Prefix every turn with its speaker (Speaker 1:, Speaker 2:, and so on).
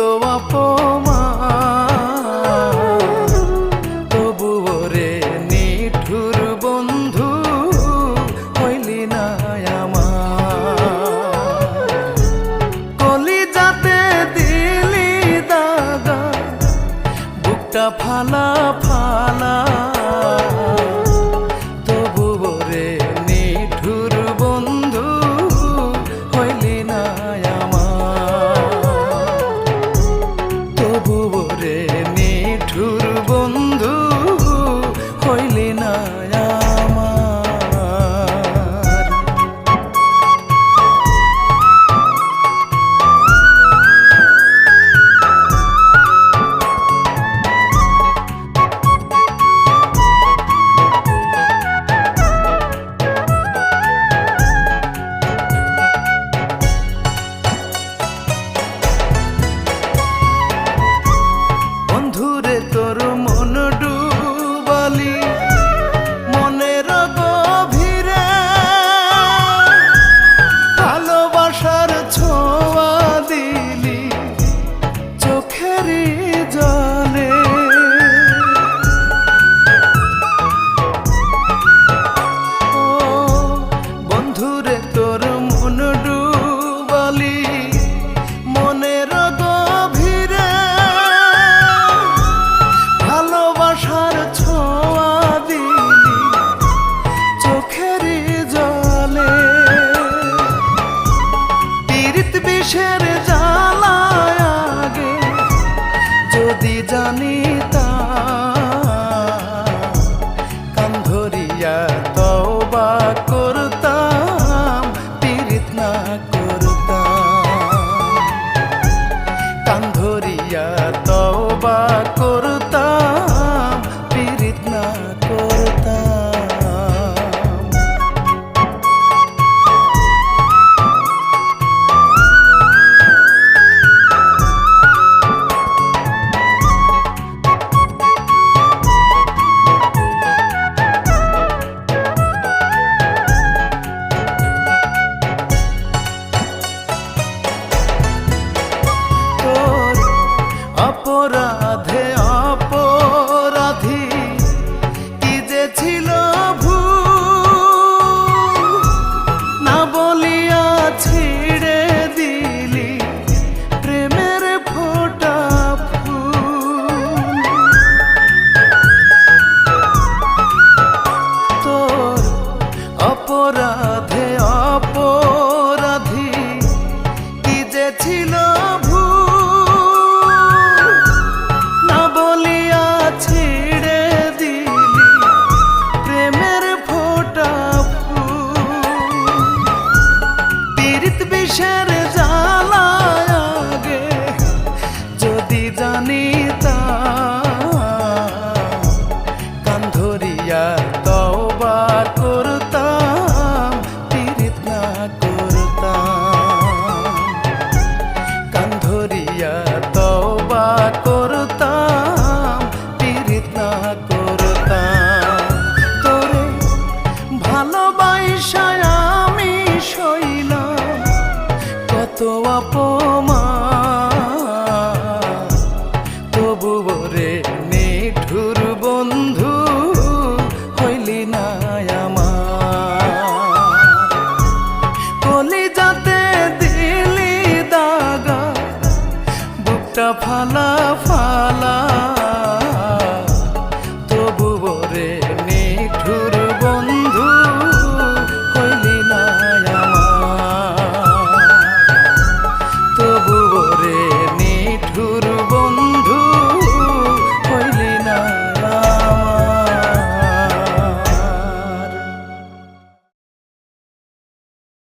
Speaker 1: অপমান, তবুও রে নিঠুর বন্ধু হইলি না আমার। কলিজাতে দিলি দাগা, বুকটা ফালা ফালা, তবুও রে নিঠুর বন্ধু হইলি না আমার। তবুও রে নিঠুর বন্ধু হইলি না তোর মন ডুবালি মনের গভীরে, ভালোবাসার ছোঁয়া দিলি চোখের জলে। ও বন্ধুরে তোর মন ডুবালি মনের গভীরে, ভালোবাসার ছোঁয়া দিলি চোখের জলে। পীড়িত বিষের জ্বালায় আগে যদি জানিতাম, কান ধরিয়া তওবা করতাম, পীড়িত না করতাম। কান ধরিয়া তওবা করতাম, পীড়িত না করতাম। তোর অপরাধে অপরাধী কি যে ছিল ভুল, না বলিয়া ছিঁড়ে দিলি প্রেমের ফোঁটা ফুল। তোর অপরাধে অপরাধী কি যে ছিল ছিড়ে দিলি প্রেমের ফোঁটা ফুল। পীড়িত বিষের জ্বালায় আগে যদি জানিতাম, কান ধরিয়া তওবা করতাম, পীড়িত না করতাম। কান ধরিয়া তওবা করতাম, পীড়িত না করতাম। তোরে ভালোবাসায় আমি সইলাম কত অপমান, তবুও রে নিঠুর বন্ধু হইলি না আমার। কলিজাতে দিলি দাগা, বুকটা ফালা ফালা,